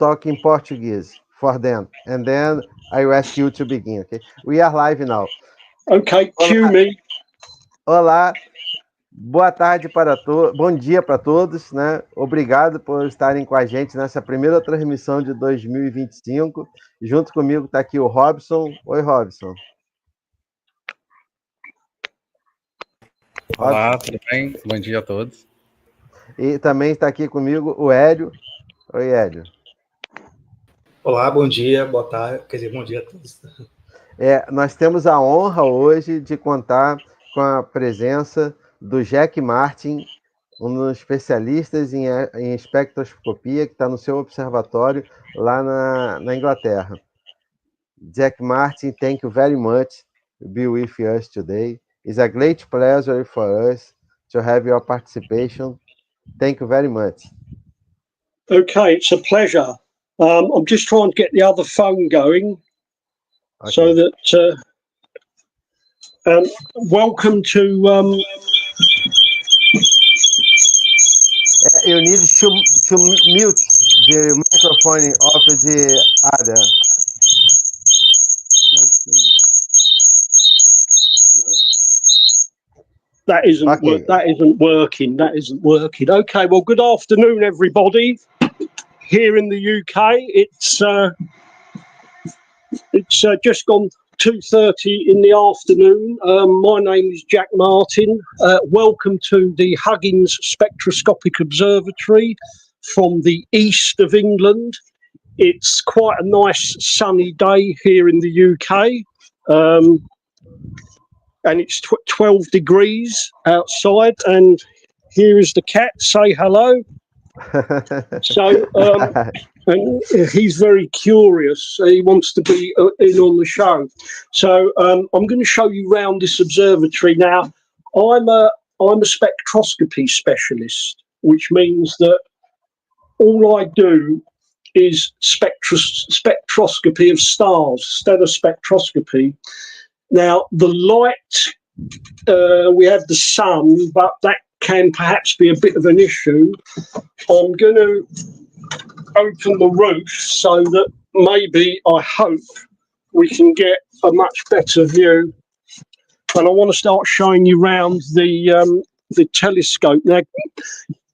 talk in Portuguese for them, and then I will ask you to begin, okay? We are live now. Okay, cue Olá, me. olá, boa tarde para todos, bom dia para todos, né? Obrigado por estarem com a gente nessa primeira transmissão de 2025. Junto comigo está aqui o Robson. Oi, Robson. Olá, tudo bem? Bom dia a todos. E também está aqui comigo o Hélio. Oi, Hélio. Olá, bom dia, boa tarde, quer dizer, bom dia a todos. Nós temos a honra hoje de contar com a presença do Jack Martin, um dos especialistas em espectroscopia, que está no seu observatório lá na Inglaterra. Jack Martin, thank you very much to be with us today. It's a great pleasure for us to have your participation. Thank you very much. Okay, it's a pleasure. I'm just trying to get the other phone going, Okay. so that welcome to. You need to mute the microphone of the other. That isn't Okay. that isn't working. That isn't working. Okay, well, good afternoon, everybody. Here in the UK, it's just gone 2:30 in the afternoon. My name is Jack Martin. Welcome to the Huggins Spectroscopic Observatory from the east of England. It's quite a nice sunny day here in the UK. And it's 12 degrees outside, and here is the cat. Say hello. So, and he's very curious. He wants to be in on the show. So I'm going to show you around this observatory. Now, I'm a spectroscopy specialist, which means that all I do is spectroscopy of stars, stellar spectroscopy. Now, the light, we have the sun, but that can perhaps be a bit of an issue. I'm going to open the roof so that maybe, I hope, we can get a much better view. And I want to start showing you around the telescope.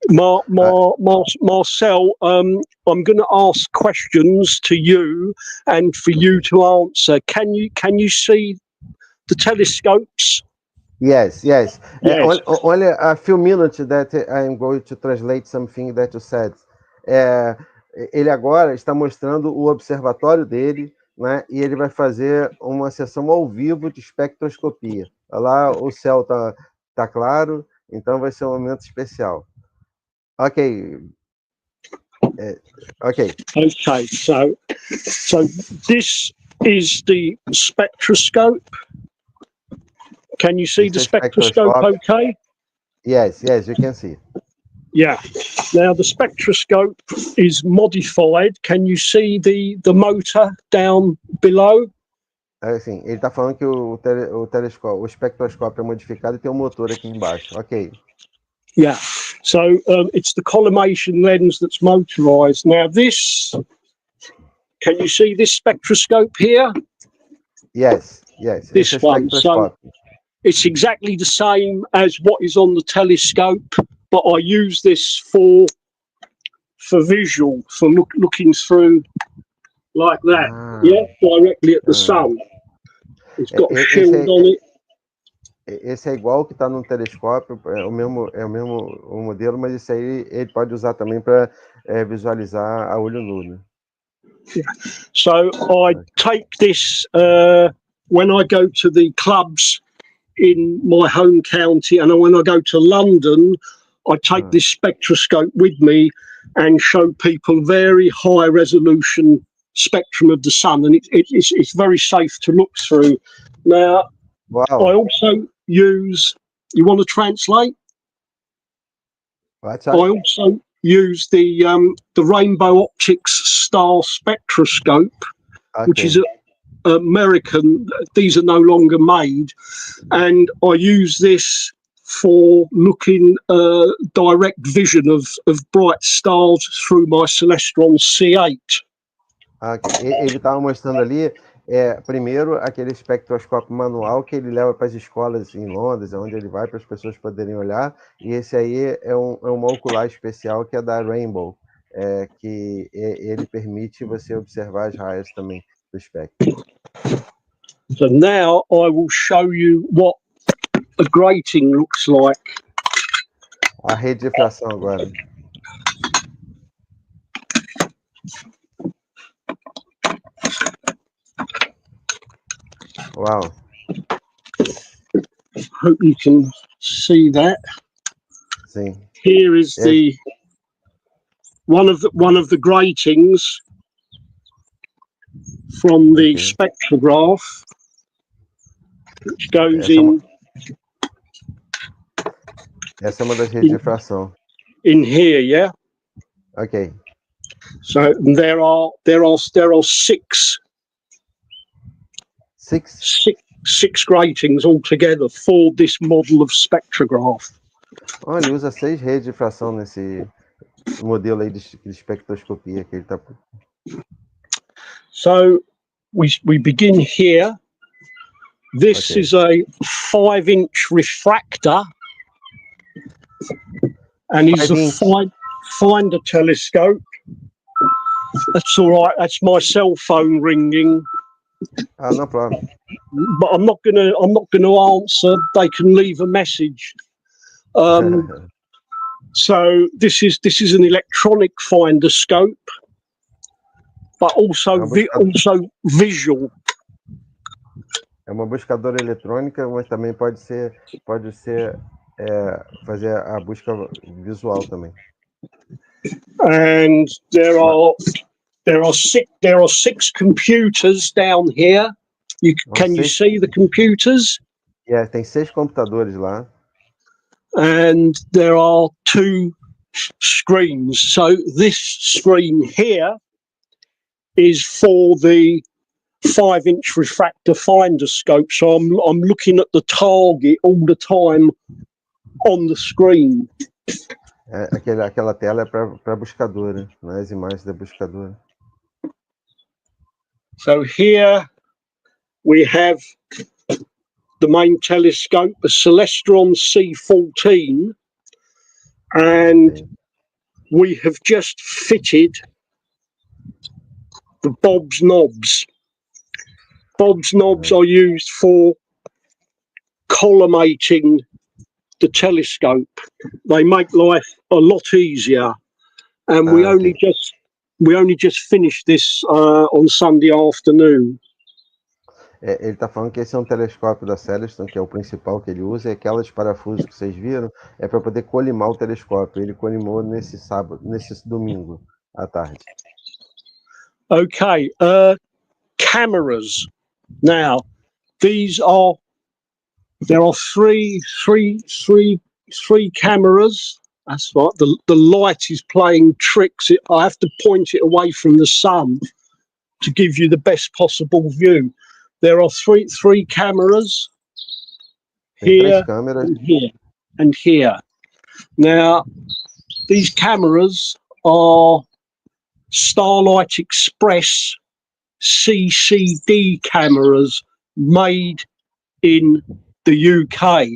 Now, Marcel, I'm going to ask questions to you and for you to answer. Can you see the telescopes? Yes. Yes. Only a few minutes that I'm going to translate something that you said. Ele agora está mostrando o observatório dele, né? E ele vai fazer uma sessão ao vivo de espectroscopia. Lá o céu tá claro, então vai ser um momento especial. Okay. Okay. So this is the spectroscope. Can you see the spectroscope okay? Yes, you can see. Yeah. Now the spectroscope is modified. Can you see the motor down below? Assim, ele está falando que o telescópio, o espectroscópio é modificado e tem um motor aqui embaixo. Ok. Yeah. So it's the collimation lens that's motorized. Now this, can you see this spectroscope here? Yes. This one. So it's exactly the same as what is on the telescope, but I use this for visual, for looking through like that. Directly at the sun. It's got a shield on it. Esse é igual que está no telescópio, é o mesmo o modelo, mas esse aí ele pode usar também para visualizar a olho nu, né? Yeah. So I take this when I go to the clubs in my home county, and when I go to London, I take this spectroscope with me and show people very high resolution spectrum of the sun, and it's very safe to look through. Now, wow. I also use. You want to translate? Right. I also use the Rainbow Optics Star Spectroscope, which is American. These are no longer made, and I use this for looking direct vision of bright stars through my Celestron C8. Ele estava mostrando ali, primeiro, aquele espectroscópio manual que ele leva para as escolas em Londres, onde ele vai para as pessoas poderem olhar, e esse aí é uma ocular especial que é da Rainbow, que ele permite você observar as raias também do espectro. So now I will show you what a grating looks like. A rede de difração agora. Wow. Hope you can see that. Sim. Here is the one of the gratings from the spectrograph, which goes in. Essa é uma das redes de difração. In here, yeah. Ok. So there are six gratings altogether for this model of spectrograph. Oh, ele usa 6 redes de difração nesse modelo aí de espectroscopia que ele está. So we begin here. This is a 5-inch refractor, and is a finder telescope. That's all right. That's my cell phone ringing. No problem. But I'm not gonna answer. They can leave a message. So this is an electronic finder scope, but also visual. É uma buscadora eletrônica, mas também pode ser fazer a busca visual também. And there are six computers down here. Can you see the computers? Tem 6 computadores lá. And there are 2 screens. So this screen here is for the 5-inch refractor finder scope. So I'm looking at the target all the time on the screen. Aquela tela é para buscadora, né? As imagens da buscadora. So here we have the main telescope, the Celestron C14, and we have just fitted the Bob's knobs. Bob's knobs are used for collimating the telescope. They make life a lot easier, and we only just finished this on Sunday afternoon. Ele está falando que esse é um telescópio da Celestron, que é o principal que ele usa, e aquelas parafusos que vocês viram é para poder colimar o telescópio. Ele colimou nesse domingo à tarde. Okay, cameras. Now, there are three cameras. That's right. The light is playing tricks. I have to point it away from the sun to give you the best possible view. There are three cameras here, and here, and here. Now, these cameras are Starlight Express CCD cameras made in the UK.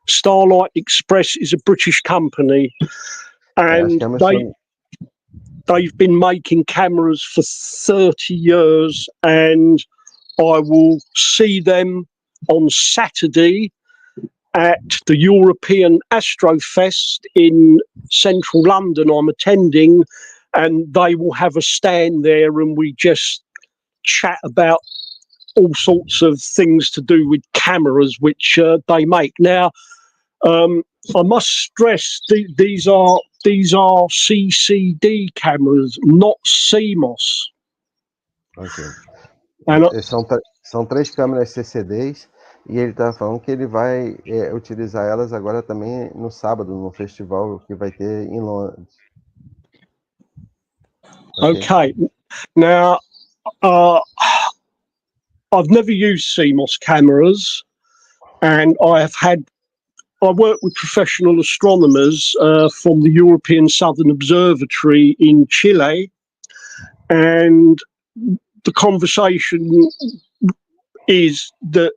Starlight Express is a British company, and they've been making cameras for 30 years, and I will see them on Saturday at the European Astrofest in central London. I'm attending, and they will have a stand there, and we just chat about all sorts of things to do with cameras which they make. Now, I must stress these are CCD cameras, not CMOS. Okay. São 3 câmeras CCDs e ele está falando que ele vai utilizar elas agora também no sábado, no festival que vai ter em Londres. Okay. Now, I've never used CMOS cameras, and I I work with professional astronomers from the European Southern Observatory in Chile, and the conversation is that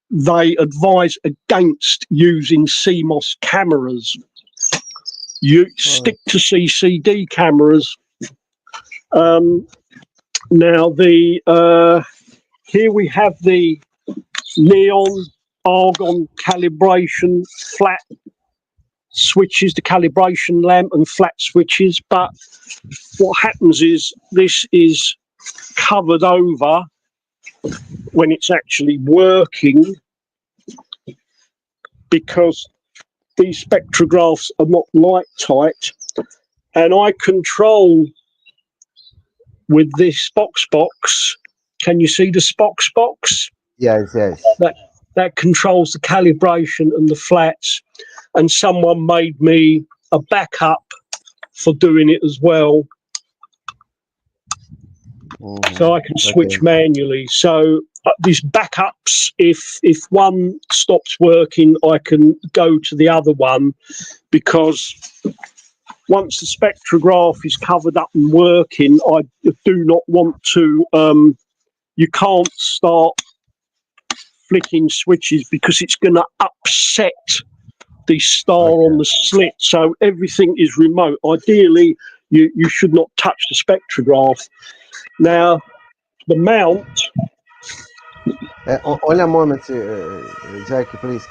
they advise against using CMOS cameras. You stick to CCD cameras. Now, here we have the neon argon calibration flat switches, the calibration lamp and flat switches. But what happens is this is covered over when it's actually working, because these spectrographs are not light tight, and I control with this box. Can you see the box? Yes. That controls the calibration and the flats, and someone made me a backup for doing it as well. So I can switch manually. So these backups, if one stops working, I can go to the other one, because once the spectrograph is covered up and working, I do not want to, you can't start flicking switches because it's going to upset the star on the slit. So everything is remote. Ideally, you should not touch the spectrograph. Now, the mount. Olha a moment, Jack, please.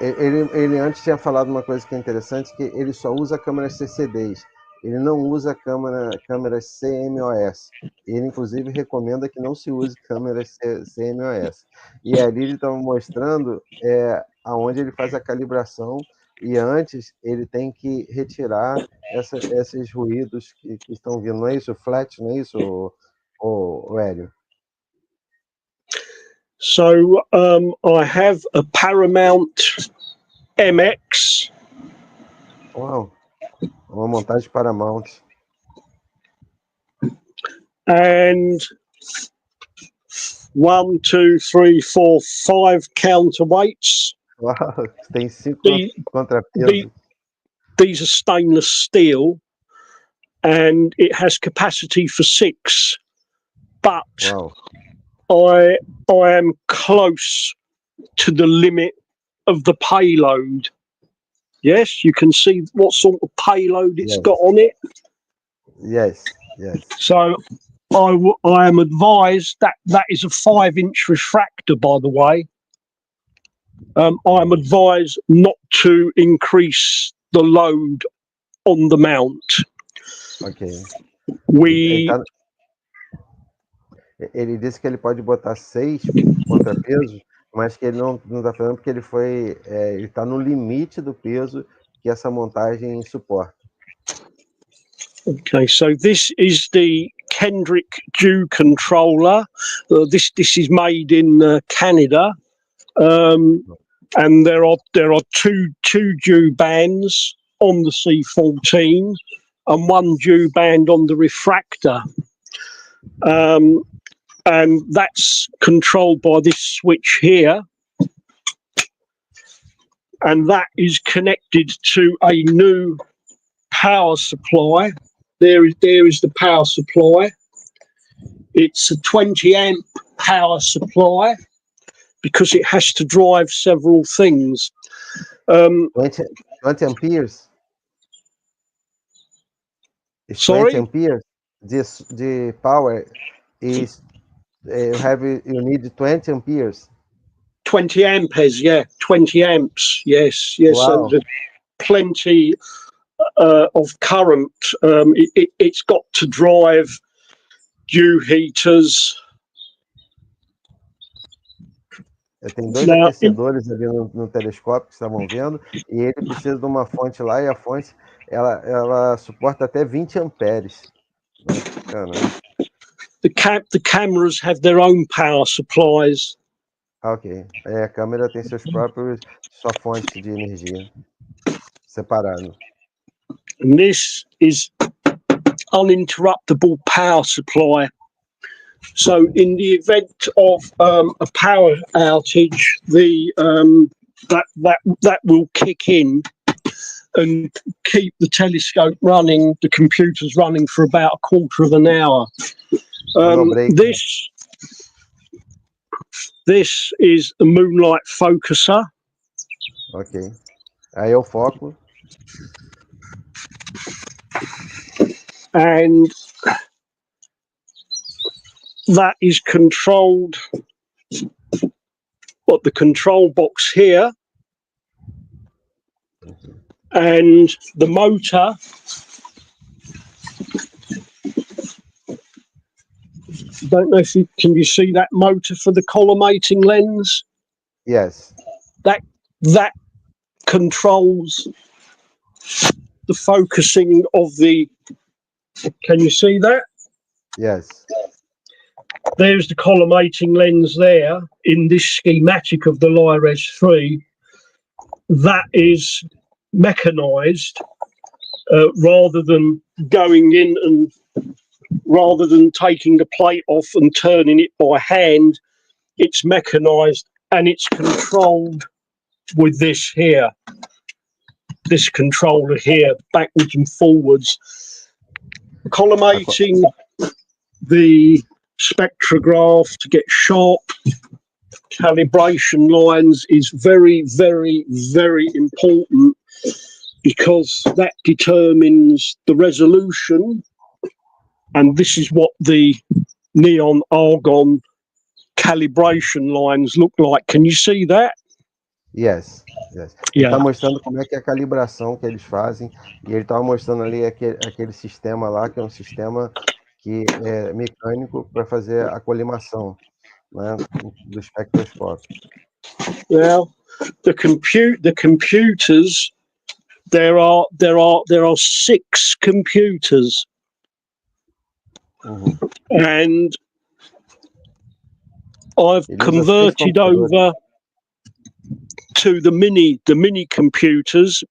Ele antes tinha falado uma coisa que é interessante, que ele só usa câmeras CCDs. Ele não usa câmeras CMOS. Ele, inclusive, recomenda que não se use câmeras CMOS. E ali ele estava mostrando aonde ele faz a calibração, e antes ele tem que retirar esses ruídos que estão vindo. Não é isso, flat? Não é isso, Hélio? So I have a Paramount MX. Uau! Uma montagem Paramount. And 1, 2, 3, 4, 5 counterweights. Uau! Tem 5 contrapesos. These are stainless steel, and it has capacity for 6. But Wow. I am close to the limit of the payload. Yes, you can see what sort of payload it's got on it. Yes. So I am advised that is a 5-inch refractor, by the way. I'm advised not to increase the load on the mount. Ok. We Ele disse que ele pode botar 6 contrapesos, mas que ele não está fazendo porque ele está no limite do peso que essa montagem suporta. Okay, so this is the Kendrick dew controller. This is made in Canada, and there are two dew bands on the C14 and 1 dew band on the refractor. And that's controlled by this switch here, and that is connected to a new power supply. There is the power supply. It's a 20 amp power supply because it has to drive several things. 20 amperes? Sorry? 20 amperes? The power is you need 20 amperes. 20 amperes, yeah, 20 amps, yes. Wow. So plenty of current. It's got to drive dew heaters. Tem 2 aquecedores ali no telescópio que estavam vendo, e ele precisa de uma fonte lá, e a fonte ela suporta até 20 amperes. Caramba. The cameras have their own power supplies. Ok. A câmera tem sua fonte de energia separado. And this is uninterruptible power supply. So in the event of a power outage, the that will kick in and keep the telescope running, the computers running for about a quarter of an hour. This is a moonlight focuser. Ok. Aí eu foco. And that is controlled, the control box here, and the motor don't know if you can see that motor for the collimating lens. Yes. That controls the focusing of the. Can you see that? Yes. There's the collimating lens there in this schematic of the Lyres 3. That is mechanized rather than going in and rather than taking the plate off and turning it by hand. It's mechanized and it's controlled with this here, this controller here, backwards and forwards. Collimating the spectrograph to get sharp calibration lines is very, very, very important, because that determines the resolution, and this is what the neon argon calibration lines look like. Can you see that? Yes, yes. Ele está mostrando como é que é a calibração que eles fazem, e ele estava mostrando ali aquele sistema lá, que é um sistema que é mecânico para fazer a colimação, né, do espectroscópio. Well, the computers, there are 6 computers, and I've converted over to the mini computers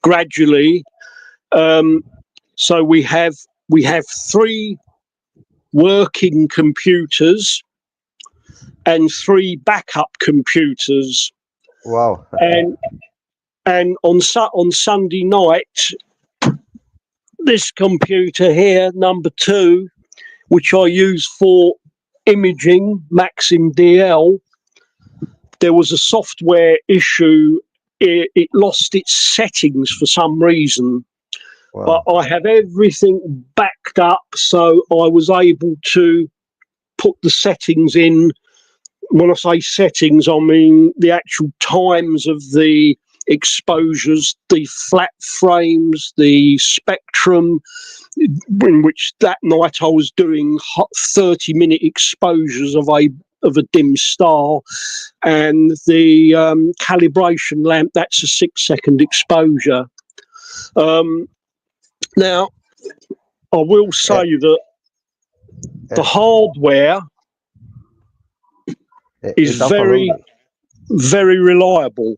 gradually. So we have 3 working computers and 3 backup computers. Wow. And on Sunday night, this computer here, number 2, which I use for imaging, Maxim DL, there was a software issue. It lost its settings for some reason. Wow. But I have everything backed up, so I was able to put the settings in. When I say settings, I mean the actual times of the exposures, the flat frames, the spectrum, in which that night I was doing 30-minute exposures of a dim star, and the calibration lamp, that's a 6-second exposure. Now, I will say that the hardware is very, very reliable.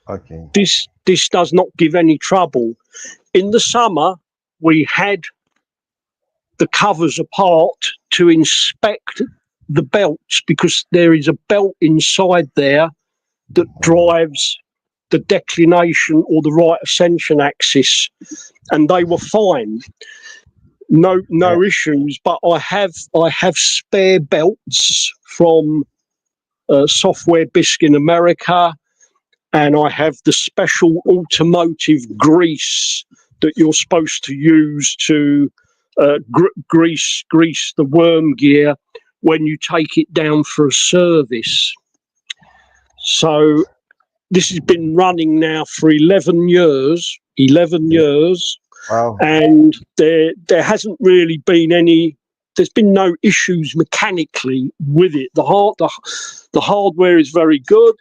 Okay. This does not give any trouble. In the summer, we had the covers apart to inspect the belts, because there is a belt inside there that drives the declination or the right ascension axis, and they were fine. No issues. But I have spare belts from Software Bisque in America, and I have the special automotive grease that you're supposed to use to grease the worm gear when you take it down for a service. So this has been running now for 11 years. Wow. And there hasn't really been there's been no issues mechanically with it. The hardware is very good.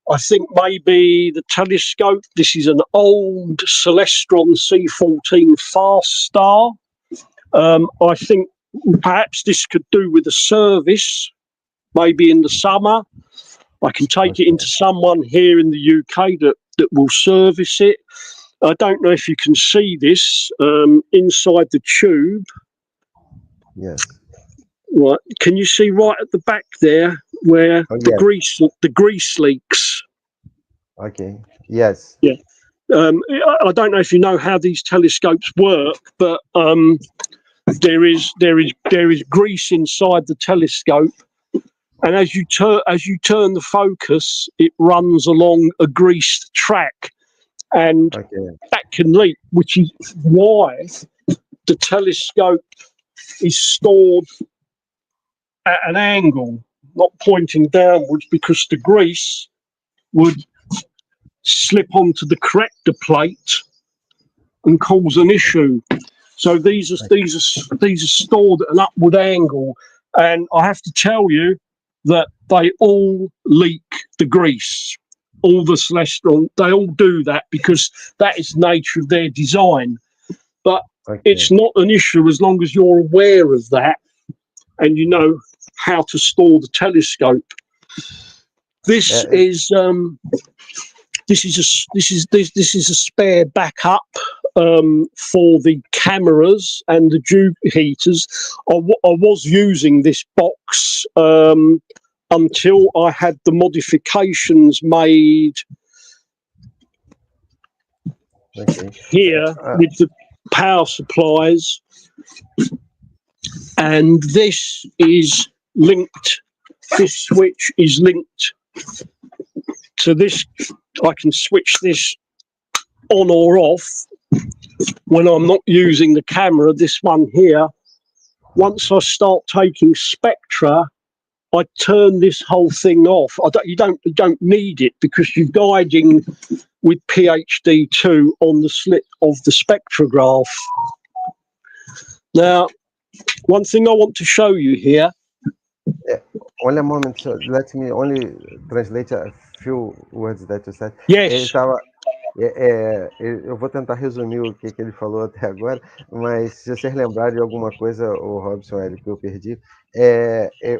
I think maybe the telescope, this is an old Celestron C14 fast star. I think perhaps this could do with a service, maybe in the summer. I can take it into someone here in the UK that will service it. I don't know if you can see this inside the tube. Yes. Right. Can you see right at the back there where the grease leaks? Okay. Yes. Yeah. I don't know if you know how these telescopes work, but there is grease inside the telescope, and as you turn the focus, it runs along a greased track, and that can leak, which is why the telescope is stored at an angle, not pointing downwards, because the grease would slip onto the corrector plate and cause an issue. So these are stored at an upward angle, and I have to tell you that they all leak the grease. All the celestial, they all do that because that is the nature of their design. But it's not an issue as long as you're aware of that and you know how to store the telescope. This is a spare backup for the cameras and the dew heaters. I was using this box until I had the modifications made here with the power supplies, and this is linked. This switch is linked to this. I can switch this on or off when I'm not using the camera. This one here, once I start taking spectra, I turn this whole thing off. You don't need it because you're guiding with PhD2 on the slit of the spectrograph. Now, one thing I want to show you here. Only a moment, so let me only translate a few words that you said. Yes. Eu vou tentar resumir o que ele falou até agora, mas se vocês lembrarem de alguma coisa, o Robson, Hélio, que eu perdi,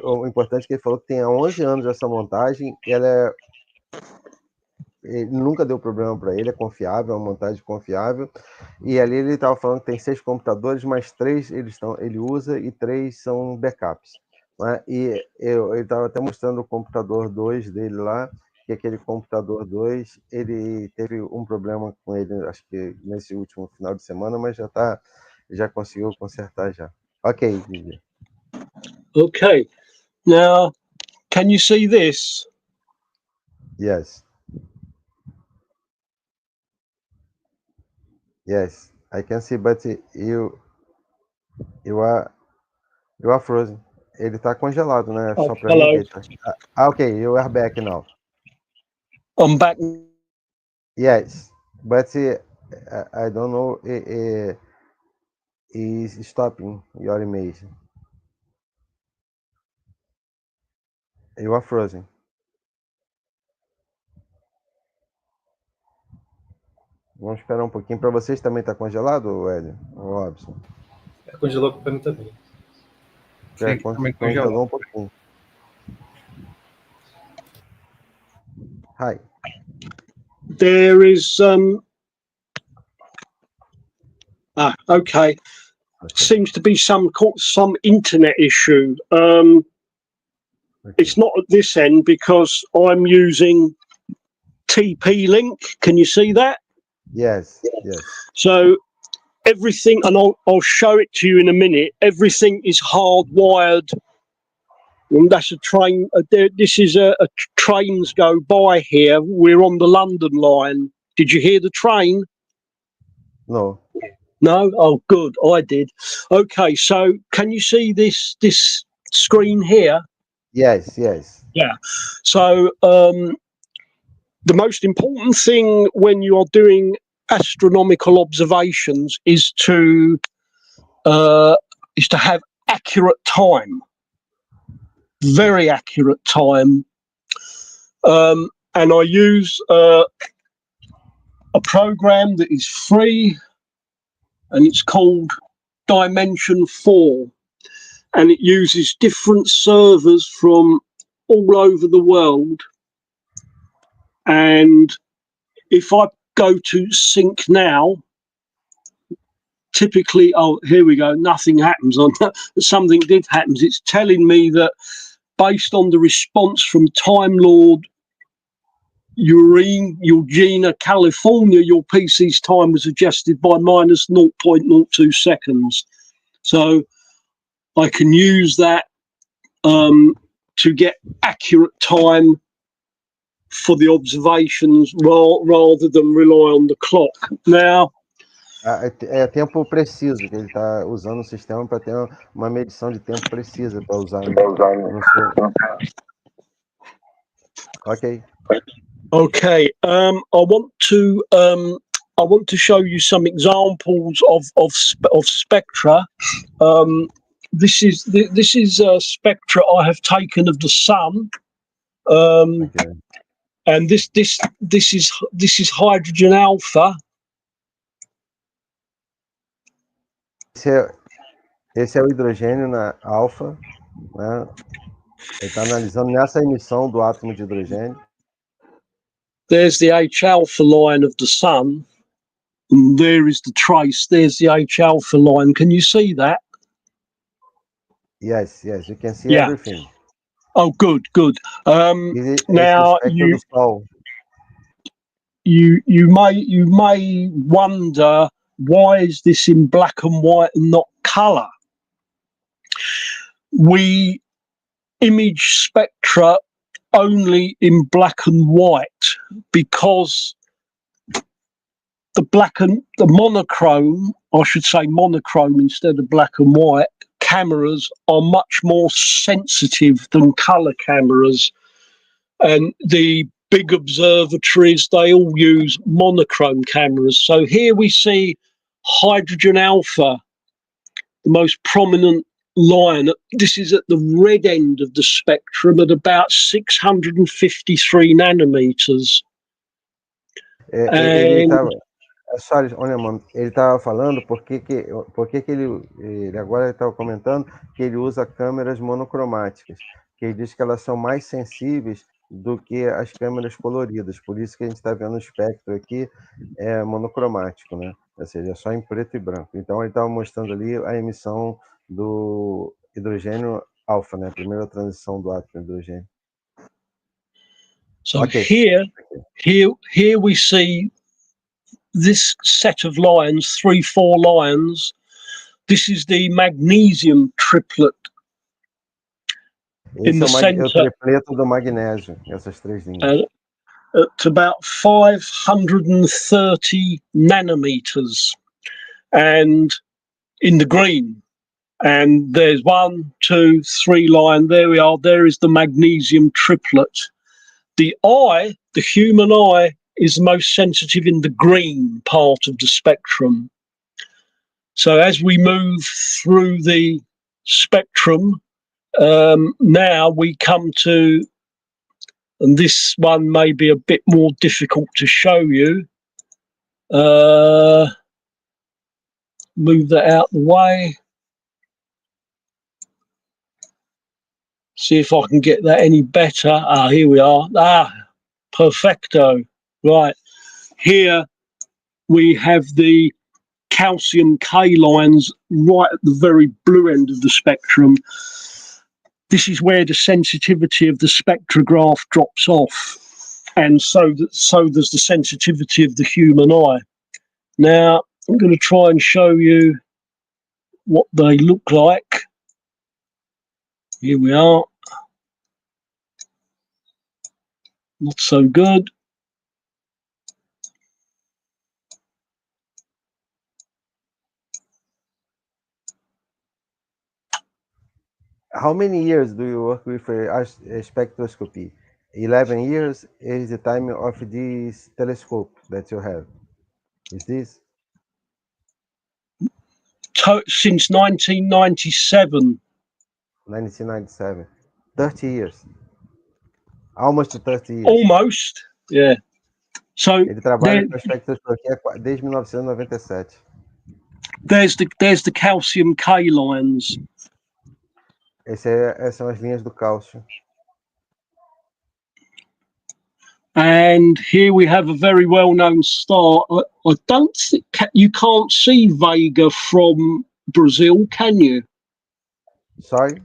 o importante é que ele falou que tem há 11 anos essa montagem, ele nunca deu problema para ele, é confiável, é uma montagem confiável, e ali ele estava falando que tem 6 computadores, mas 3 ele usa e 3 são backups. Né? E ele estava até mostrando o computador 2 dele lá, que aquele computador 2, ele teve um problema com ele, acho que nesse último final de semana, mas já conseguiu consertar já. Ok, Vivi. Okay. Now, can you see this? Yes. Yes, I can see, but you are frozen. Ele está congelado, né? Só para mim. Okay, you are back now. I'm back. Yes, but I don't know. Is stopping your image. You are frozen. Vamos esperar um pouquinho. Para vocês também está congelado, Hélio? Ou Robson? Congelou para mim também. Congelou um pouquinho. Hi. There is okay. Seems to be some internet issue. It's not at this end because I'm using TP-Link. Can you see that? Yes. So everything, and I'll show it to you in a minute. Everything is hardwired. And that's a train. This is a trains go by here. We're on the London line. Did you hear the train? No. No? Oh, good. I did. Okay, so can you see this screen here? Yes. Yeah. So the most important thing when you are doing astronomical observations is to have accurate time. Very accurate time, and I use a program that is free, and it's called Dimension 4, and it uses different servers from all over the world. And if I go to sync now, typically, oh, here we go, nothing happens on that. Something did happen. It's telling me that based on the response from Time Lord Eugenia, California, your PC's time was adjusted by minus 0.02 seconds. So I can use that to get accurate time for the observations rather than rely on the clock. Now, é tempo preciso, que ele está usando o sistema para ter uma medição de tempo precisa para usar no seu... Ok. Okay. I want to show you some examples of spectra. This is a spectra I have taken of the sun. Okay. And this is hydrogen alpha. Esse é o hidrogênio na alfa, né? Ele está analisando nessa emissão do átomo de hidrogênio. There's the H alpha line of the sun, and there is the trace. There's the H alpha line. Can you see that? Yes, you can see everything. Oh, good. Now you may wonder, why is this in black and white and not color? We image spectra only in black and white because the monochrome, I should say monochrome instead of black and white, cameras are much more sensitive than color cameras, and the big observatories, they all use monochrome cameras. So here we see hydrogen alpha, the most prominent line. This is at the red end of the spectrum at about 653 nanometers. Ele estava falando porque ele agora estava comentando que ele usa câmeras monocromáticas, que ele diz que elas são mais sensíveis do que as câmeras coloridas, por isso que a gente está vendo o espectro aqui monocromático, né? Ou seja, é só em preto e branco. Então ele estava mostrando ali a emissão do hidrogênio alfa, né? A primeira transição do átomo de hidrogênio. So here we see this set of lines, 4 lines. This is the magnesium triplet. Esse é o tripleto do magnésio, essas 3 linhas. At about 530 nanometers, and in the green. And there's 1, 2, 3 line. There we are. There is the magnesium triplet. The eye, the human eye, is most sensitive in the green part of the spectrum. So as we move through the spectrum, now we come to, and this one may be a bit more difficult to show you. Move that out the way. See if I can get that any better. Here we are. Perfecto. Right. Here we have the calcium K lines right at the very blue end of the spectrum. This is where the sensitivity of the spectrograph drops off. And so does the sensitivity of the human eye. Now, I'm going to try and show you what they look like. Here we are. Not so good. How many years do you work with spectroscopy? 11 years is the time of this telescope that you have. Is this? Since 1997. 1997. 30 years. Almost 30 years. Almost, yeah. So ele trabalha com espectroscopia desde 1997. There's the calcium K lines. Essas são as linhas do cálcio. And here we have a very well-known star. I don't think you can't see Vega from Brazil, can you? Sorry?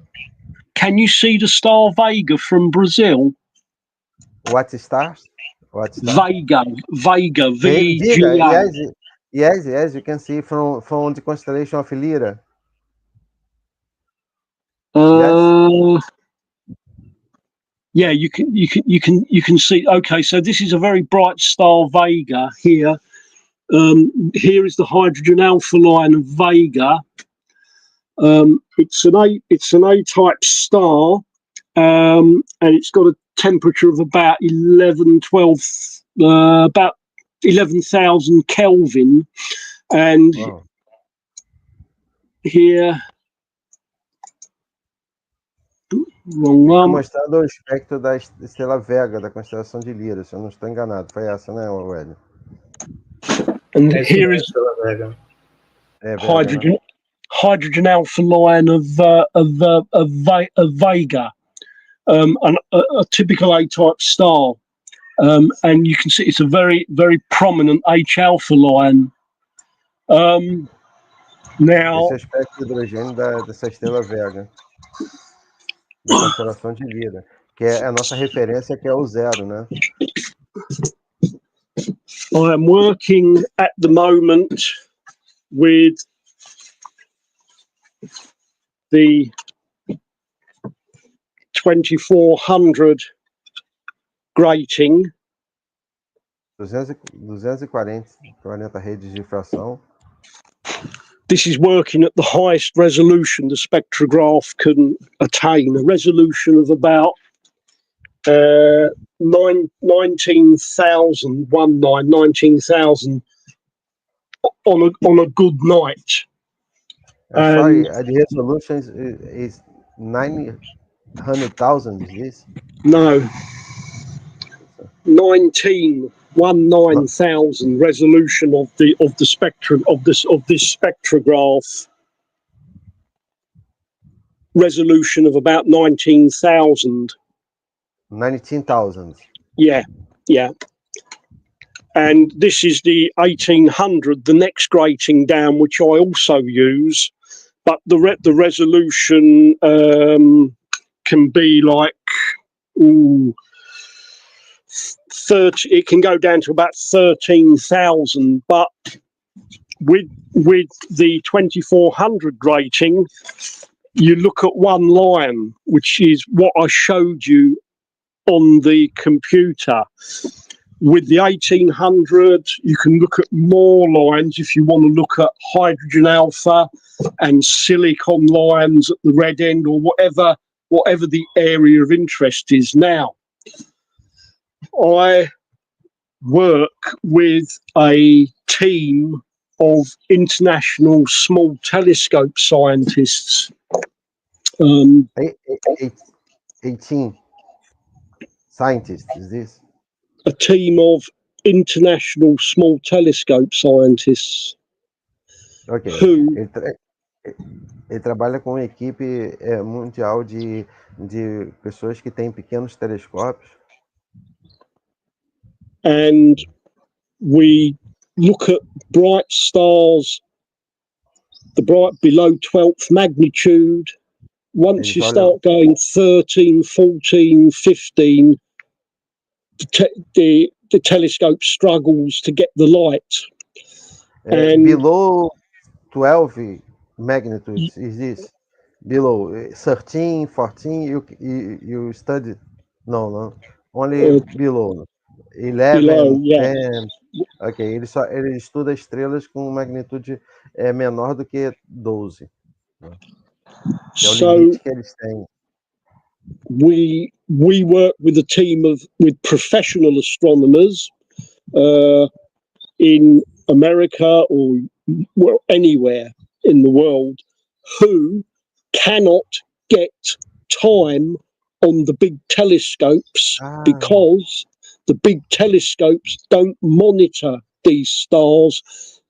Can you see the star Vega from Brazil? What star? What star? Vega, Vega, V-E-G-A. yes, you can see from the constellation of Lyra. Yes. Yeah, you can see. Okay, so this is a very bright star, Vega. Here is the hydrogen alpha line of Vega. It's an A-type star, and it's got a temperature of about 11,000 Kelvin, and Wow. here. Wrong Está one. mostrando o espectro da estrela Vega, da constelação de Lyra, se eu não estou enganado. Foi essa, né, Hélio? And here is Vega, hydrogen alpha line of Vega, a typical A-type star, and you can see it's a very, very prominent H alpha line. Now, esse é o espectro de hidrogênio dessa estrela Vega, da constelação de Lyra, que é a nossa referência, que é o zero, né? I am working at the moment with the 2400 grating. 240 redes de difração. This is working at the highest resolution the spectrograph can attain, a resolution of about 19,000 on a good night. Sorry, the resolution is 900,000, is this? No, 19,000 resolution of the spectrum of this spectrograph. Resolution of about 19,000. 19,000. Yeah. And this is the 1800, the next grating down, which I also use, but the resolution can be like 30. It can go down to about 13,000, but with the 2400 grating, you look at one line, which is what I showed you on the computer. With the 1800, you can look at more lines if you want to look at hydrogen alpha and silicon lines at the red end, or whatever the area of interest is. Now, I work with a team of international small telescope scientists. 18 scientists, is this? A team of international small telescope scientists. Ok. Ele trabalha com uma equipe mundial de pessoas que têm pequenos telescópios. And we look at bright stars, the bright below 12th magnitude. Once you start going 13, 14, 15, the telescope struggles to get the light. And below 12 magnitudes, is this? Below 13, 14, you study? No, only below. 11, below, yeah. 10. Ok, ele estuda estrelas com magnitude menor do que 12. Que é o limite que eles têm. We work with a team with professional astronomers in America or anywhere in the world who cannot get time on the big telescopes because the big telescopes don't monitor these stars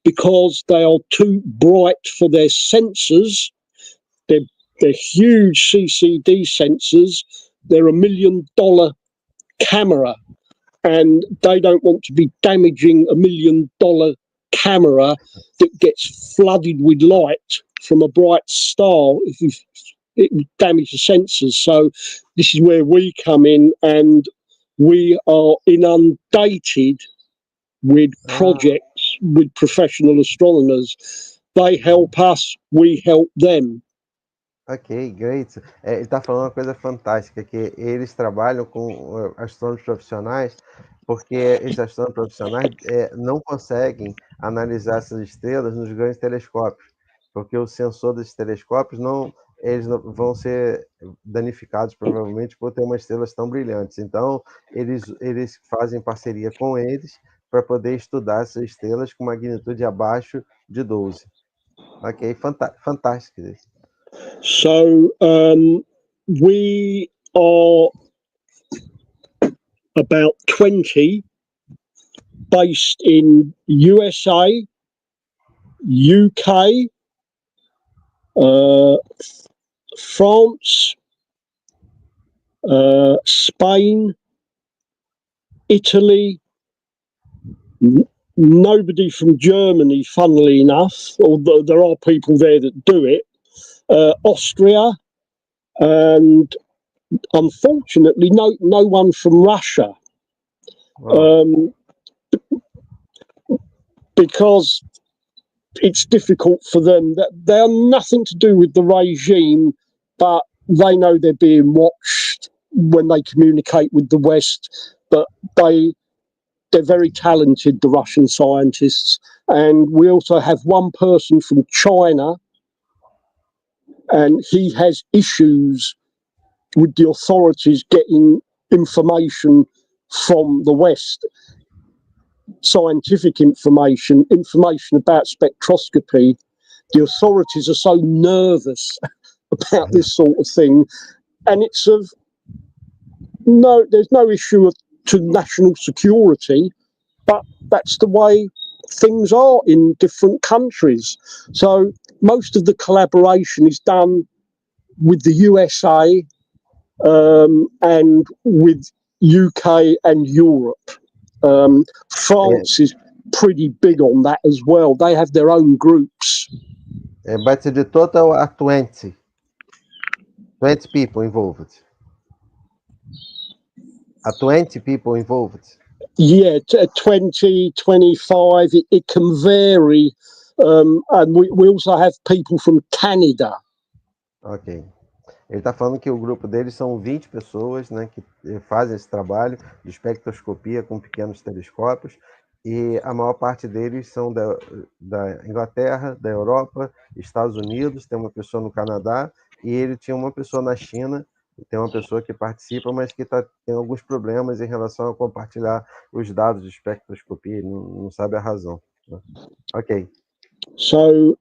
because they are too bright for their sensors. They're huge CCD sensors. They're $1 million camera, and they don't want to be damaging $1 million camera that gets flooded with light from a bright star if it would damage the sensors. So this is where we come in, and we are inundated with projects with professional astronomers. They help us, we help them. Ok, great. Ele está falando uma coisa fantástica, que eles trabalham com astrônomos profissionais, porque esses astrônomos profissionais não conseguem analisar essas estrelas nos grandes telescópios, porque o sensor desses telescópios eles não vão ser danificados provavelmente por ter umas estrelas tão brilhantes. Então, eles fazem parceria com eles para poder estudar essas estrelas com magnitude abaixo de 12. Ok, fantástico isso. So we are about 20 based in USA, UK, France, Spain, Italy. Nobody from Germany, funnily enough, although there are people there that do it. Austria, and unfortunately no one from Russia. Wow. Because it's difficult for them. They are nothing to do with the regime, but they know they're being watched when they communicate with the West. But they're very talented, the Russian scientists. And we also have one person from China, and he has issues with the authorities getting information from the West, scientific information about spectroscopy. The authorities are so nervous about this sort of thing, and there's no issue to national security, but that's the way things are in different countries. So most of the collaboration is done with the USA and with UK and Europe. France is pretty big on that as well. They have their own groups. But the total are 20 people involved. Are 20 people involved? Yeah, 20, 25, it can vary. And we also have people from Canada. Ok. Ele está falando que o grupo deles são 20 pessoas, né, que fazem esse trabalho de espectroscopia com pequenos telescópios, e a maior parte deles são da Inglaterra, da Europa, Estados Unidos, tem uma pessoa no Canadá, e ele tinha uma pessoa na China, tem uma pessoa que participa, mas que tem alguns problemas em relação a compartilhar os dados de espectroscopia, ele não sabe a razão. Ok. So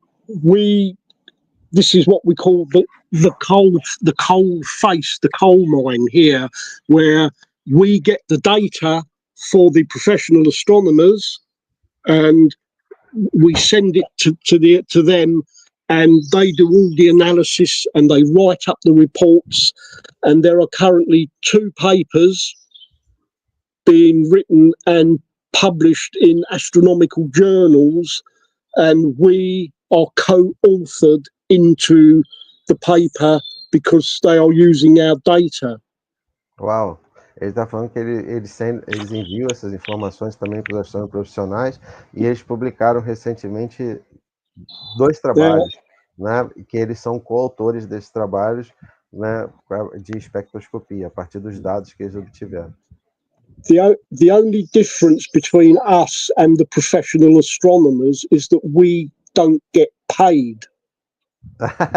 this is what we call the coal face, the coal mine here, where we get the data for the professional astronomers, and we send it to them, and they do all the analysis and they write up the reports. And there are currently 2 papers being written and published in astronomical journals, and we are co-authored into the paper because they are using our data. Uau! Ele está falando que eles enviam essas informações também para os astrônomos profissionais, e eles publicaram recentemente 2 trabalhos, né, que eles são coautores desses trabalhos, né, de espectroscopia, a partir dos dados que eles obtiveram. The only difference between us and the professional astronomers is that we don't get paid.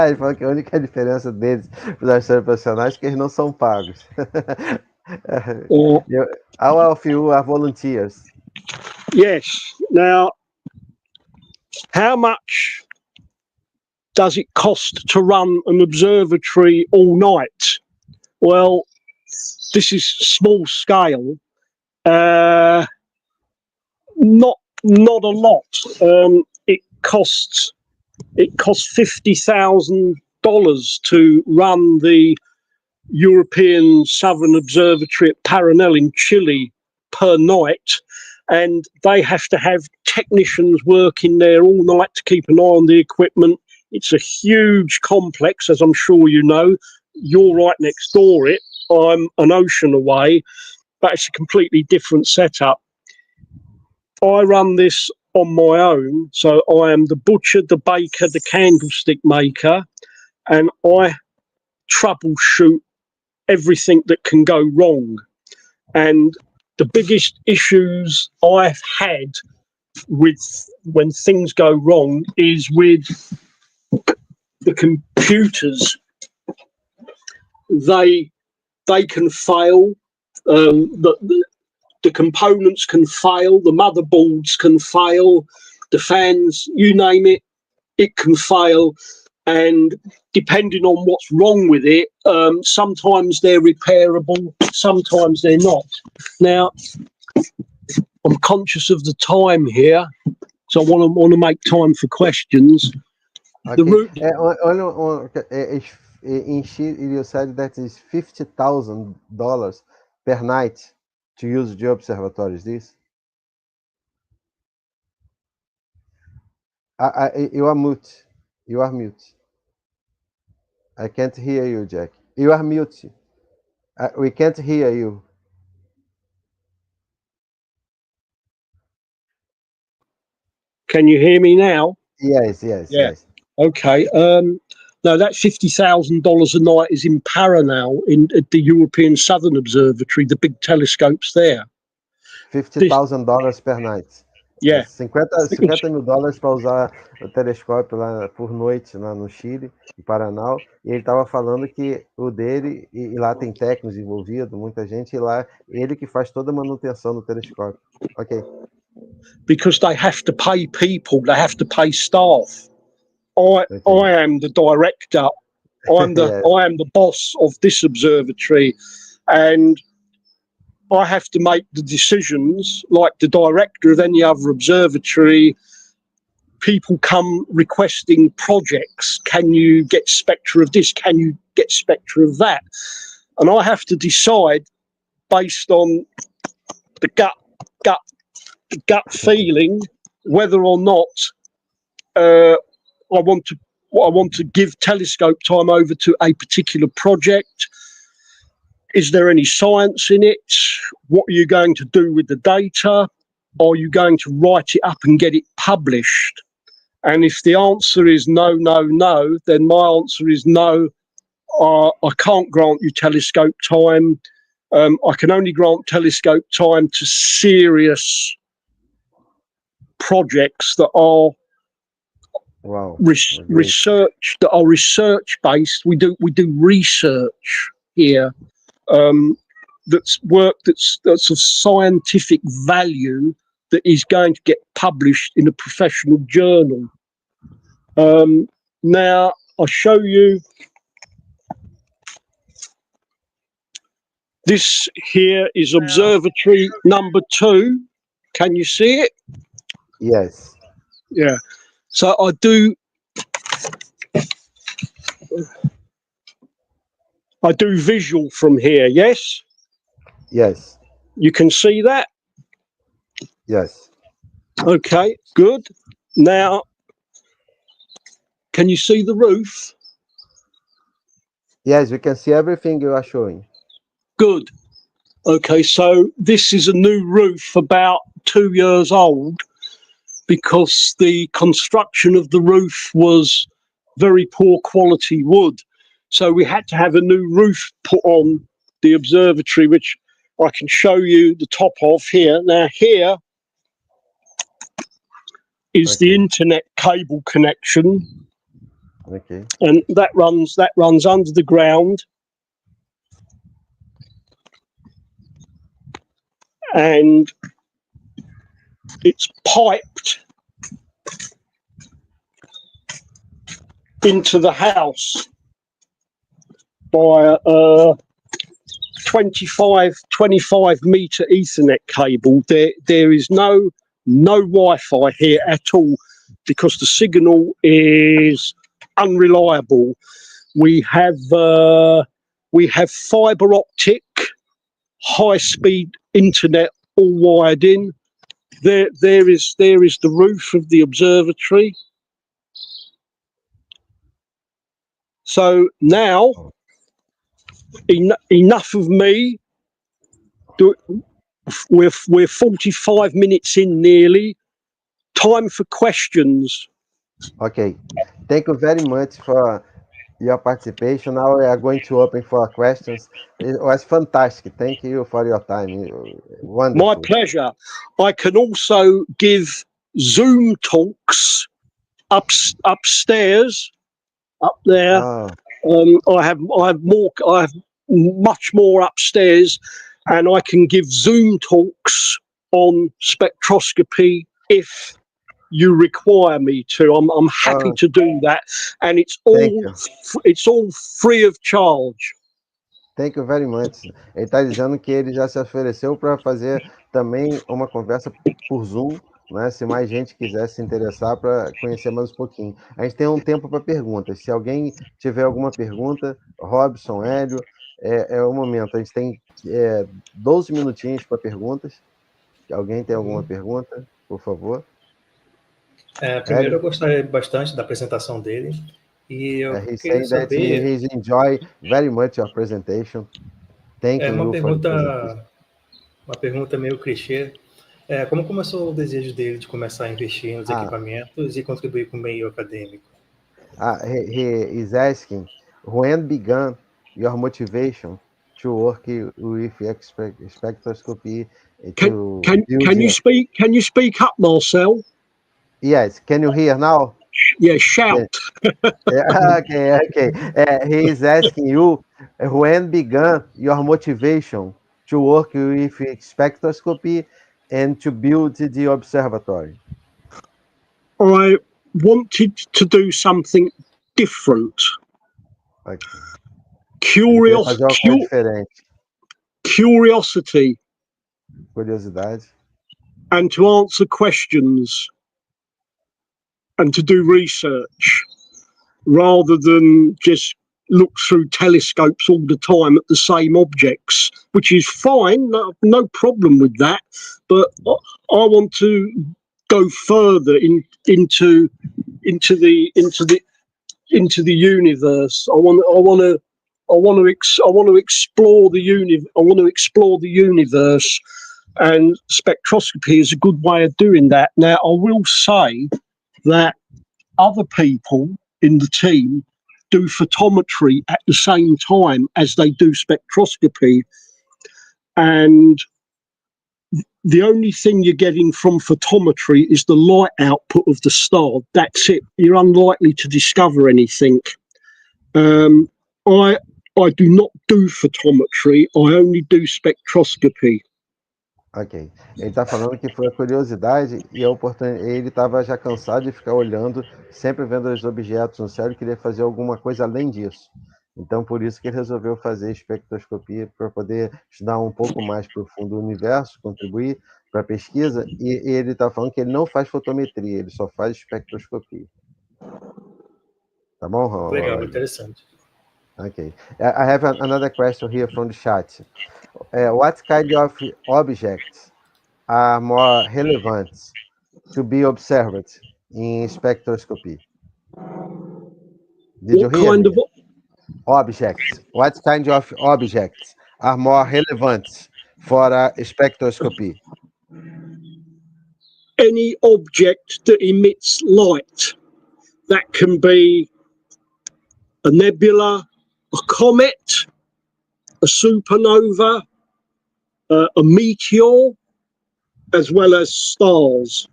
Ele falou que a única diferença deles para os astrônomos profissionais é que eles não são pagos. How of you are volunteers? Yes. Now, how much does it cost to run an observatory all night? Well, this is small scale. Not a lot. It costs $50,000 to run the European Southern Observatory at Paranel in Chile per night, and they have to have technicians working there all night to keep an eye on the equipment. It's a huge complex, as I'm sure you know. You're right next door it. I'm an ocean away, but it's a completely different setup. I run this on my own, so I am the butcher, the baker, the candlestick maker, and I troubleshoot everything that can go wrong. And the biggest issues I've had with when things go wrong is with the computers. They can fail. The components can fail. The motherboards can fail. The fans, you name it, it can fail. And depending on what's wrong with it, sometimes they're repairable, sometimes they're not. Now, I'm conscious of the time here, so I want to make time for questions. Okay. In Chile, you said that is $50,000 per night to use the observatory. Is this? You are mute. You are mute. I can't hear you, Jack. You are mute. We can't hear you. Can you hear me now? Yes. Okay. No, that $50,000 a night is in Paranal at the European Southern Observatory, the big telescopes there. $50,000 per night. Yeah. $50,000 para usar o telescópio lá por noite, lá no Chile, em Paranal. E ele estava falando que o dele, e lá tem técnicos envolvidos, muita gente, e lá ele que faz toda a manutenção do telescópio. Ok. Because they have to pay people, they have to pay staff. I am the director. I'm the boss of this observatory, and I have to make the decisions like the director of any other observatory. People come requesting projects. Can you get spectra of this? Can you get spectra of that? And I have to decide based on the gut feeling whether or not I want to give telescope time over to a particular project. Is there any science in it? What are you going to do with the data? Are you going to write it up and get it published? And if the answer is no, then my answer is no. I can't grant you telescope time. I can only grant telescope time to serious projects that are research based. We do research here. That's work that's of scientific value that is going to get published in a professional journal. Now I'll show you. This here is observatory number 2. Can you see it? Yes. Yeah. So I do visual from here, yes? Yes. You can see that? Yes. Okay, good. Now, can you see the roof? Yes, we can see everything you are showing. Good. Okay, so this is a new roof, about 2 years old, because the construction of the roof was very poor quality wood. So we had to have a new roof put on the observatory, which I can show you the top of here. Now here is the internet cable connection. Okay. And that runs under the ground. And it's piped into the house by a 25 meter Ethernet cable. There is no Wi-Fi here at all because the signal is unreliable. We have fiber optic high speed internet all wired in. There is the roof of the observatory. So now, enough of me. We're 45 minutes in nearly. Time for questions. Okay. Thank you very much for your participation. Now we are going to open for questions. It was fantastic. Thank you for your time. Wonderful. My pleasure. I can also give Zoom talks upstairs, up there. I have much more upstairs, and I can give Zoom talks on spectroscopy if you require me to. I'm happy to do that, and it's all free of charge. Thank you very much. Ele está dizendo que ele já se ofereceu para fazer também uma conversa por Zoom, né? Se mais gente quiser se interessar para conhecer mais um pouquinho. A gente tem um tempo para perguntas. Se alguém tiver alguma pergunta, Robson, Hélio, é o momento. A gente tem 12 minutinhos para perguntas. Alguém tem alguma pergunta, por favor? Primeiro, eu gostaria bastante da apresentação dele. E eu queria saber... that he enjoy very much your presentation. Thank you for the presentation. Uma pergunta meio clichê. Como começou o desejo dele de começar a investir nos equipamentos e contribuir com o meio acadêmico? He is asking, when began your motivation to work with spectroscopy? Can you speak up, Marcel? Yes. Can you hear now? Yeah, shout. Okay. He is asking you, when began your motivation to work with spectroscopy and to build the observatory? I wanted to do something different. Okay. Curiosity. Curiosidade. And to answer questions. And to do research rather than just look through telescopes all the time at the same objects, which is fine, no problem with that. But I want to go further into the universe. I want to explore the universe, and spectroscopy is a good way of doing that. Now, I will say that other people in the team do photometry at the same time as they do spectroscopy. And the only thing you're getting from photometry is the light output of the star. That's it. You're unlikely to discover anything. I do not do photometry. I only do spectroscopy. Ok. Ele está falando que foi a curiosidade e a oportunidade. Ele estava já cansado de ficar olhando, sempre vendo os objetos no céu, e queria fazer alguma coisa além disso. Então, por isso que ele resolveu fazer espectroscopia, para poder estudar um pouco mais profundo o universo, contribuir para a pesquisa. E ele está falando que ele não faz fotometria, ele só faz espectroscopia. Tá bom? Legal, interessante. Okay. I have another question here from the chat. What kind of objects are more relevant to be observed in spectroscopy? Did you hear me? Objects. What kind of objects are more relevant for spectroscopy? Any object that emits light. That can be a nebula, a comet, a supernova, a meteor, as well as stars.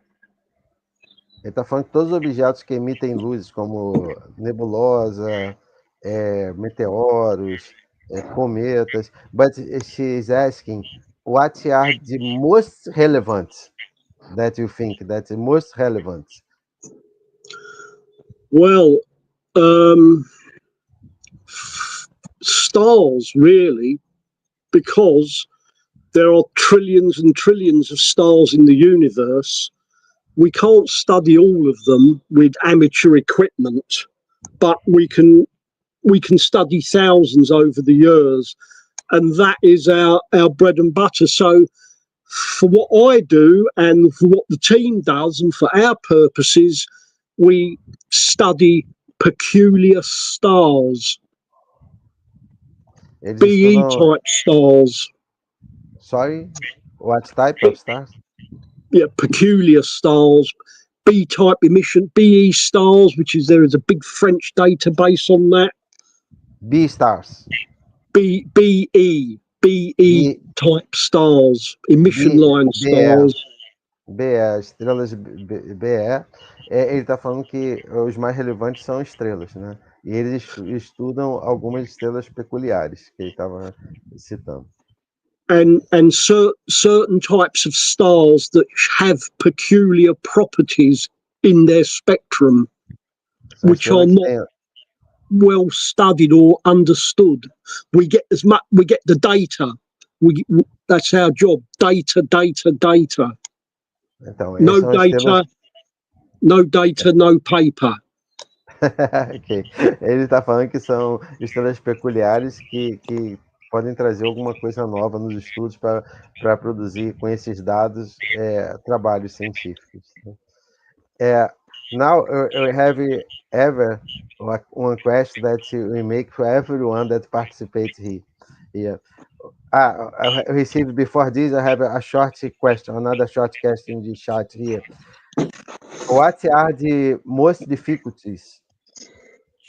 Ele está falando que todos os objetos que emitem luzes, como nebulosa, meteoros, cometas, but she's asking, what are the most relevant that you think that the most relevant? Well, stars, really, because there are trillions and trillions of stars in the universe. We can't study all of them with amateur equipment, but we can study thousands over the years, and that is our bread and butter. So for what I do and for what the team does and for our purposes, we study peculiar stars, Eles BE estudam. type stars. Sorry, what type of stars? Yeah, peculiar stars, B type emission, BE stars, which is there is a big French database on that. B stars. BE B, type stars, emission B, line BE. stars. BE, estrelas BE. Ele está falando que os mais relevantes são estrelas, né? E eles estudam algumas estrelas peculiares que ele estava citando. And certain types of stars that have peculiar properties in their spectrum, São which are estrelas que not têm, well studied or understood. We get the data. That's our job. Data. então, No essas são estrelas. data, no paper. Ok. Ele está falando que são estrelas peculiares que podem trazer alguma coisa nova nos estudos para produzir com esses dados trabalhos científicos. Now we have ever one question that we make for everyone that participates here. I received before this. I have a short question, another short question in the chat here. What are the most difficulties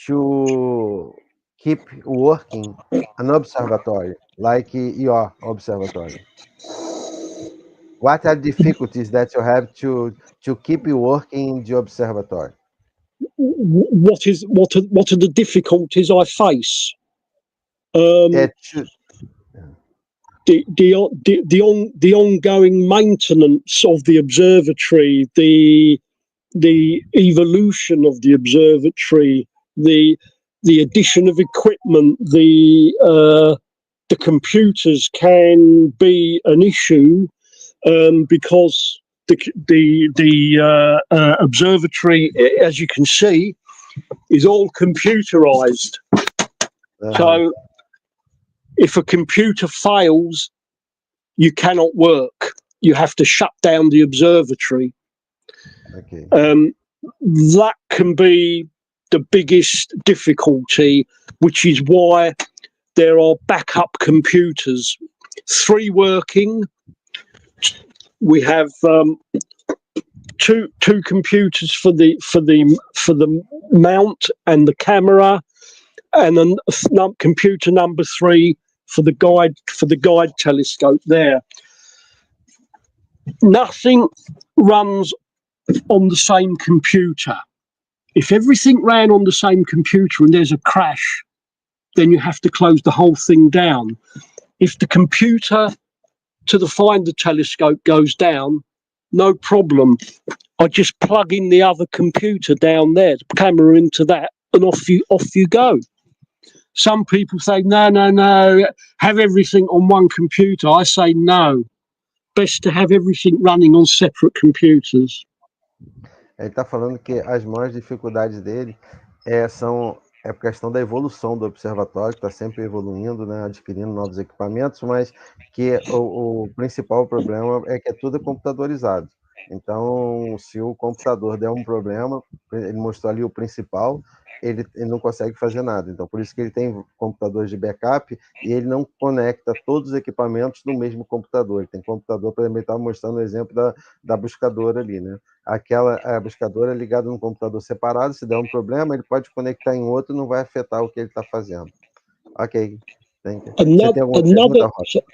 to keep working an observatory like your observatory? What are difficulties that you have to keep working in the observatory? What are the difficulties I face? The ongoing maintenance of the observatory, the evolution of the observatory, the addition of equipment, the computers can be an issue because the observatory, as you can see, is all computerized. So if a computer fails, you cannot work. You have to shut down the observatory. Okay. That can be the biggest difficulty, which is why there are backup computers, 3 working. We have two computers for the mount and the camera, and then computer number 3 for the guide telescope there. Nothing runs on the same computer. If everything ran on the same computer and there's a crash, then you have to close the whole thing down. If the computer to the finder telescope goes down, no problem. I just plug in the other computer down there, the camera into that, and off you go. Some people say, no, have everything on one computer. I say no. Best to have everything running on separate computers. Ele está falando que as maiores dificuldades dele são a questão da evolução do observatório, que está sempre evoluindo, né, adquirindo novos equipamentos, mas que o principal problema é que é tudo computadorizado. Então, se o computador der um problema, ele mostrou ali o principal, ele não consegue fazer nada. Então, por isso que ele tem computadores de backup e ele não conecta todos os equipamentos no mesmo computador. Ele tem computador, por exemplo, ele estava mostrando o exemplo da buscadora ali, né? A buscadora é ligada num computador separado, se der um problema, ele pode conectar em outro e não vai afetar o que ele está fazendo. Ok. Você tem alguma pergunta, Rosa?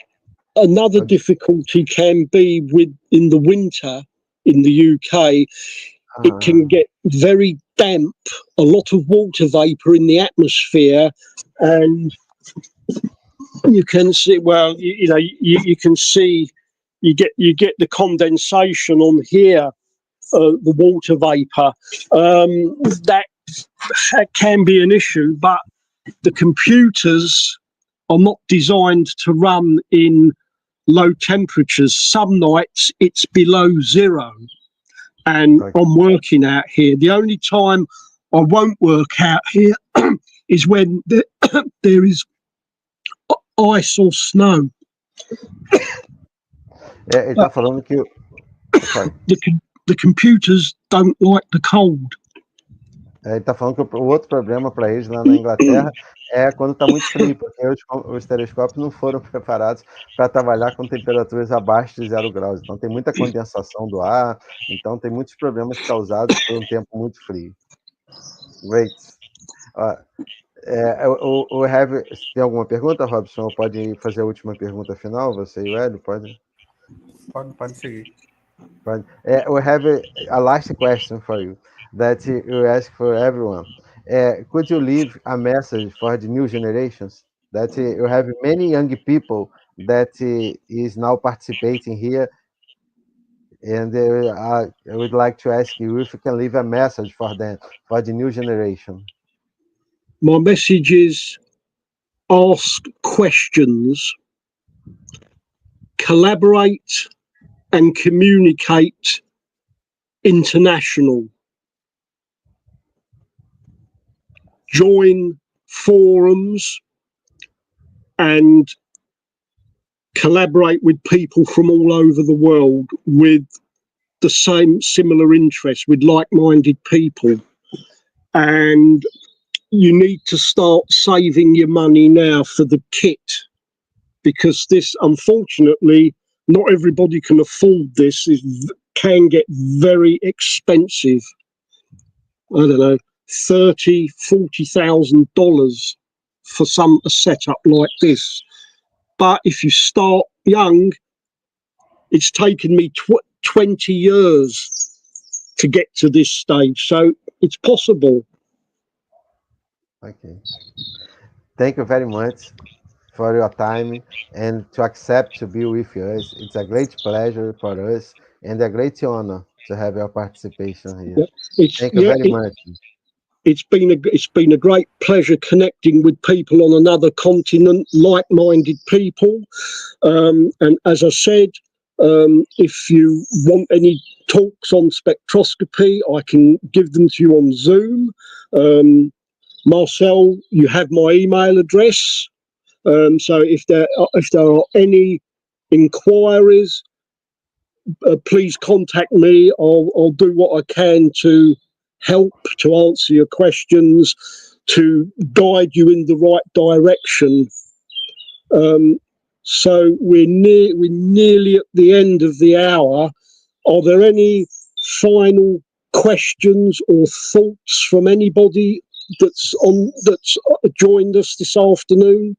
Another difficulty can be in the winter in the UK. It can get very damp, a lot of water vapor in the atmosphere, and you can see. Well, you can see you get the condensation on here, the water vapor. That can be an issue, but the computers are not designed to run in low temperatures. Some nights it's below 0. And I'm working out here. The only time I won't work out here is when there is ice or snow. Ele está falando que the computers don't like the cold. Ele está falando que o outro problema para eles lá na Inglaterra é quando está muito frio, porque os telescópios não foram preparados para trabalhar com temperaturas abaixo de 0 graus. Então tem muita condensação do ar, então tem muitos problemas causados por um tempo muito frio. Great. Tem alguma pergunta, Robson? Ou pode fazer a última pergunta final? Você e o Hélio, pode? Pode seguir. We have a last question for you that you ask for everyone. Could you leave a message for the new generations? That you have many young people that is now participating here, and I would like to ask you if you can leave a message for them, for the new generation. My message is ask questions, collaborate and communicate international. Join forums and collaborate with people from all over the world with the same similar interests, with like-minded people. And you need to start saving your money now for the kit, because this, unfortunately, not everybody can afford this. It can get very expensive. I don't know, $30,000-$40,000 for a setup like this. But if you start young, it's taken me 20 years to get to this stage, so it's possible. Okay. Thank you very much for your time and to accept to be with us. It's a great pleasure for us and a great honor to have your participation here. Thank you very much. It's been a great pleasure connecting with people on another continent, like-minded people. And as I said, if you want any talks on spectroscopy, I can give them to you on Zoom. Marcel, you have my email address. So if there are any inquiries, please contact me. I'll do what I can to help, to answer your questions, to guide you in the right direction. So we're nearly at the end of the hour. Are there any final questions or thoughts from anybody that's joined us this afternoon?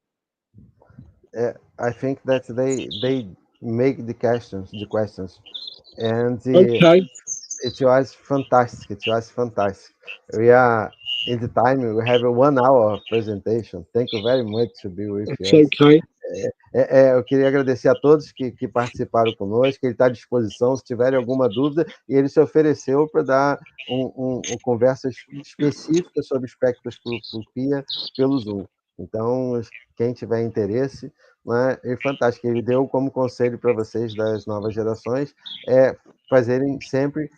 I think that they make the questions, and Okay. It was fantastic. We are in the time. We have a 1 hour presentation. Thank you very much to be with That's us. okay. Eu queria agradecer a todos que participaram conosco. Ele está à disposição se tiverem alguma dúvida, e ele se ofereceu para dar conversas específicas sobre espectroscopia pelo Zoom. Então, quem tiver interesse, né, é fantástico. Ele deu como conselho para vocês das novas gerações fazerem sempre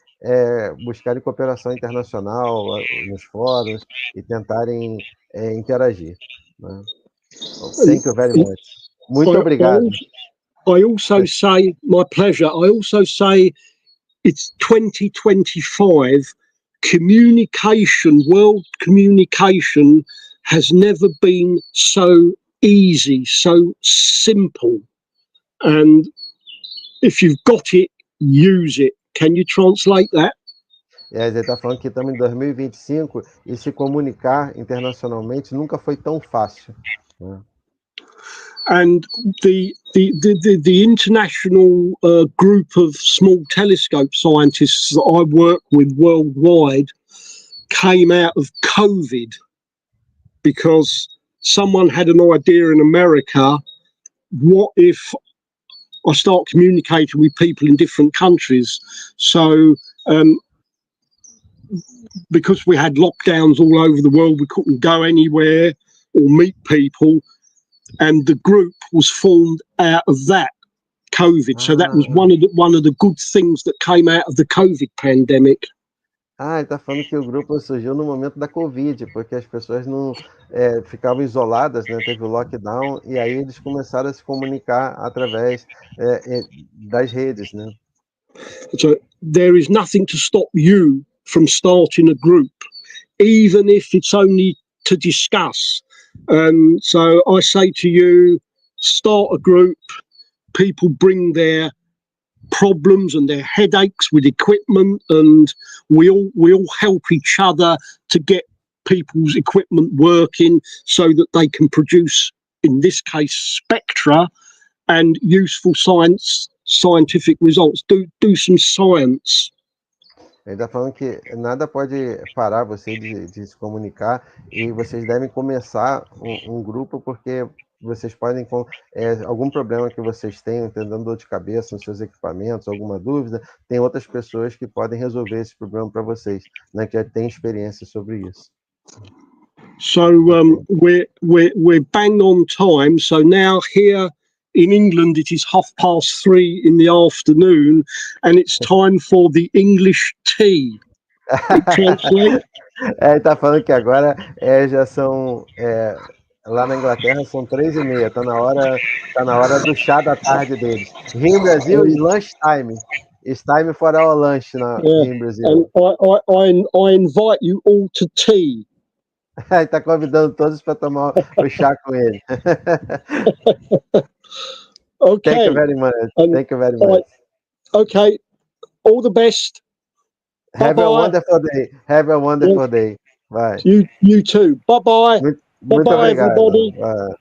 buscarem cooperação internacional nos fóruns e tentarem interagir. Né? Thank you very much. Muito obrigado. I also say, my pleasure, I also say it's 2025. World communication has never been so easy, so simple. And if you've got it, use it. Can you translate that? Ele está falando que estamos em 2025 e se comunicar internacionalmente nunca foi tão fácil. Né? And the international group of small telescope scientists that I work with worldwide came out of COVID, because someone had an idea in America, what if I start communicating with people in different countries? So because we had lockdowns all over the world, we couldn't go anywhere or meet people, and the group was formed out of that, COVID. So that was one of the good things that came out of the COVID pandemic. Ele está falando que o grupo surgiu no momento da Covid, porque as pessoas não ficavam isoladas, né? Teve o lockdown, e aí eles começaram a se comunicar através das redes, né? So there is nothing to stop you from starting a group, even if it's only to discuss. So I say to you, start a group. People bring their problems and their headaches with equipment, and we all help each other to get people's equipment working so that they can produce, in this case, spectra and useful scientific results. Do some science. Ele está falando que nada pode parar você de se comunicar, e vocês devem começar um grupo, porque vocês podem, algum problema que vocês tenham, tendo dor de cabeça nos seus equipamentos, alguma dúvida, tem outras pessoas que podem resolver esse problema para vocês, né, que têm experiência sobre isso. So we're bang on time. So now here in England it is 3:30 in the afternoon, and it's time for the English tea. Ele está falando que agora já são lá na Inglaterra são 3:30, está na hora do chá da tarde deles. Here in Brazil is lunch time. It's time for our lunch here in Brazil. And I invite you all to tea. Ele está convidando todos para tomar o chá com ele. Okay. Thank you very much. Thank you very much. Okay. All the best. Have a wonderful day. Have a wonderful day. Bye. You too. Bye bye. Muito obrigado. Everybody. Bye.